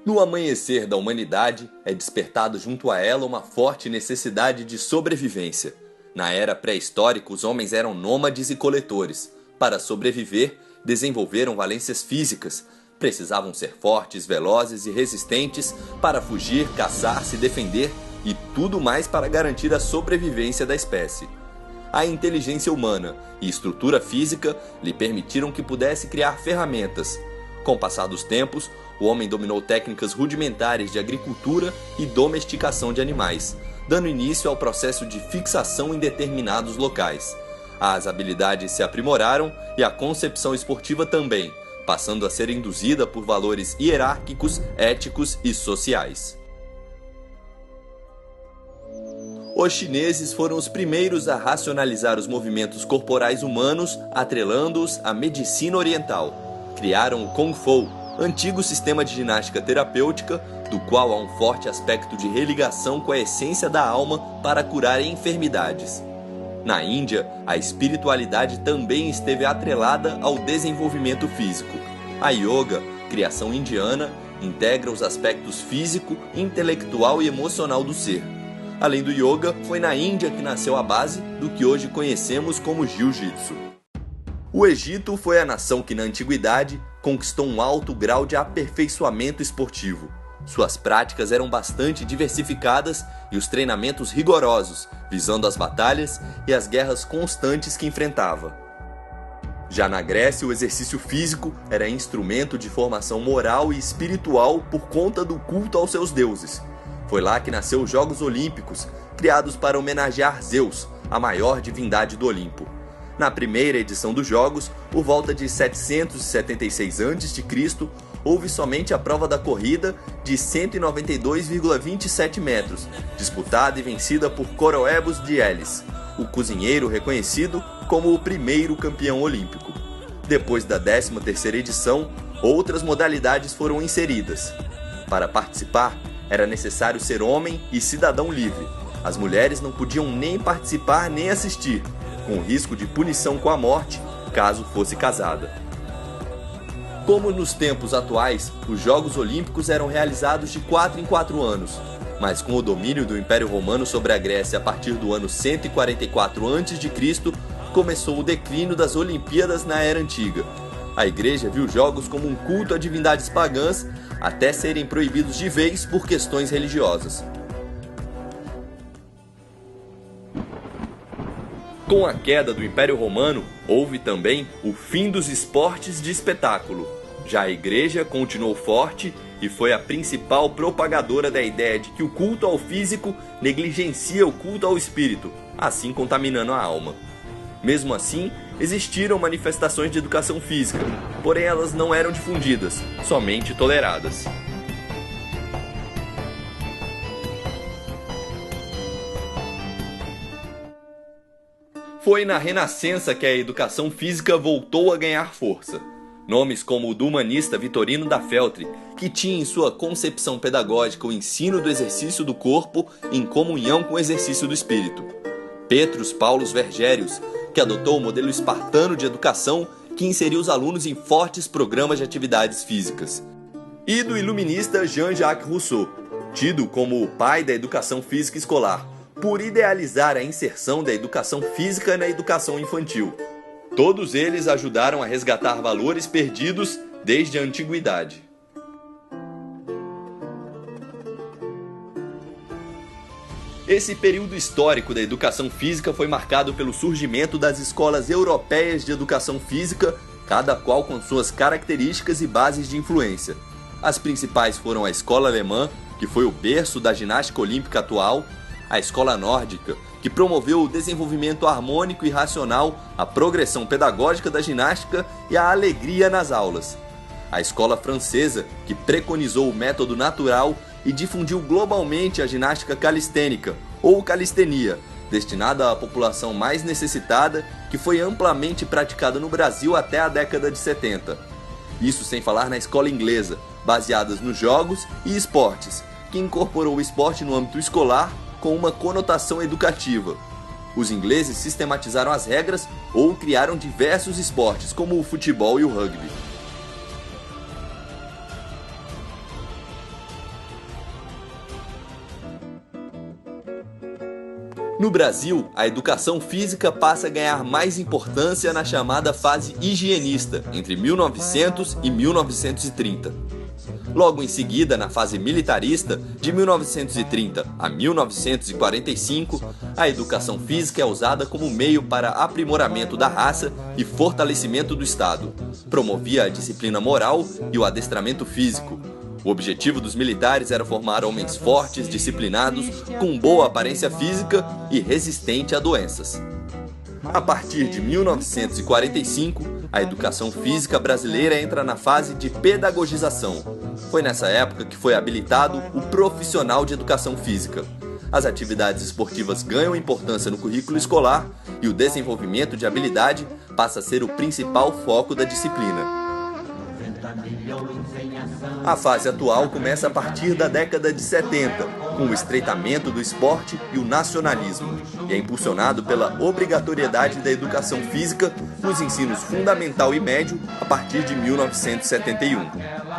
No amanhecer da humanidade, é despertado junto a ela uma forte necessidade de sobrevivência. Na era pré-histórica, os homens eram nômades e coletores. Para sobreviver, desenvolveram valências físicas. Precisavam ser fortes, velozes e resistentes para fugir, caçar, se defender e tudo mais para garantir a sobrevivência da espécie. A inteligência humana e estrutura física lhe permitiram que pudesse criar ferramentas. Com o passar dos tempos, o homem dominou técnicas rudimentares de agricultura e domesticação de animais, dando início ao processo de fixação em determinados locais. As habilidades se aprimoraram e a concepção esportiva também, passando a ser induzida por valores hierárquicos, éticos e sociais. Os chineses foram os primeiros a racionalizar os movimentos corporais humanos, atrelando-os à medicina oriental. Criaram o Kung Fu, antigo sistema de ginástica terapêutica, do qual há um forte aspecto de religação com a essência da alma para curar enfermidades. Na Índia, a espiritualidade também esteve atrelada ao desenvolvimento físico. A yoga, criação indiana, integra os aspectos físico, intelectual e emocional do ser. Além do yoga, foi na Índia que nasceu a base do que hoje conhecemos como jiu-jitsu. O Egito foi a nação que na antiguidade conquistou um alto grau de aperfeiçoamento esportivo. Suas práticas eram bastante diversificadas e os treinamentos rigorosos, visando as batalhas e as guerras constantes que enfrentava. Já na Grécia, o exercício físico era instrumento de formação moral e espiritual por conta do culto aos seus deuses. Foi lá que nasceu os Jogos Olímpicos, criados para homenagear Zeus, a maior divindade do Olimpo. Na primeira edição dos Jogos, por volta de 776 a.C., houve somente a prova da corrida de 192,27 metros, disputada e vencida por Coroebus de Elis, o cozinheiro reconhecido como o primeiro campeão olímpico. Depois da 13ª edição, outras modalidades foram inseridas. Para participar, era necessário ser homem e cidadão livre. As mulheres não podiam nem participar nem assistir, com risco de punição com a morte, caso fosse casada. Como nos tempos atuais, os Jogos Olímpicos eram realizados de 4 em 4 anos, mas com o domínio do Império Romano sobre a Grécia a partir do ano 144 a.C., começou o declínio das Olimpíadas na Era Antiga. A Igreja viu os Jogos como um culto a divindades pagãs, até serem proibidos de vez por questões religiosas. Com a queda do Império Romano, houve também o fim dos esportes de espetáculo. Já a Igreja continuou forte e foi a principal propagadora da ideia de que o culto ao físico negligencia o culto ao espírito, assim contaminando a alma. Mesmo assim, existiram manifestações de educação física, porém elas não eram difundidas, somente toleradas. Foi na Renascença que a educação física voltou a ganhar força. Nomes como o do humanista Vitorino da Feltre, que tinha em sua concepção pedagógica o ensino do exercício do corpo em comunhão com o exercício do espírito. Petrus Paulus Vergérius, que adotou o modelo espartano de educação que inseriu os alunos em fortes programas de atividades físicas. E do iluminista Jean-Jacques Rousseau, tido como o pai da educação física escolar, por idealizar a inserção da educação física na educação infantil. Todos eles ajudaram a resgatar valores perdidos desde a antiguidade. Esse período histórico da educação física foi marcado pelo surgimento das escolas europeias de educação física, cada qual com suas características e bases de influência. As principais foram a escola alemã, que foi o berço da ginástica olímpica atual, a escola nórdica, que promoveu o desenvolvimento harmônico e racional, a progressão pedagógica da ginástica e a alegria nas aulas. A escola francesa, que preconizou o método natural e difundiu globalmente a ginástica calistênica, ou calistenia, destinada à população mais necessitada, que foi amplamente praticada no Brasil até a década de 70. Isso sem falar na escola inglesa, baseadas nos jogos e esportes, que incorporou o esporte no âmbito escolar com uma conotação educativa. Os ingleses sistematizaram as regras ou criaram diversos esportes, como o futebol e o rugby. No Brasil, a educação física passa a ganhar mais importância na chamada fase higienista, entre 1900 e 1930. Logo em seguida, na fase militarista, de 1930 a 1945, a educação física é usada como meio para aprimoramento da raça e fortalecimento do Estado. Promovia a disciplina moral e o adestramento físico. O objetivo dos militares era formar homens fortes, disciplinados, com boa aparência física e resistente a doenças. A partir de 1945, a educação física brasileira entra na fase de pedagogização. Foi nessa época que foi habilitado o profissional de educação física. As atividades esportivas ganham importância no currículo escolar e o desenvolvimento de habilidade passa a ser o principal foco da disciplina. A fase atual começa a partir da década de 70, com o estreitamento do esporte e o nacionalismo, e é impulsionado pela obrigatoriedade da educação física nos ensinos fundamental e médio a partir de 1971.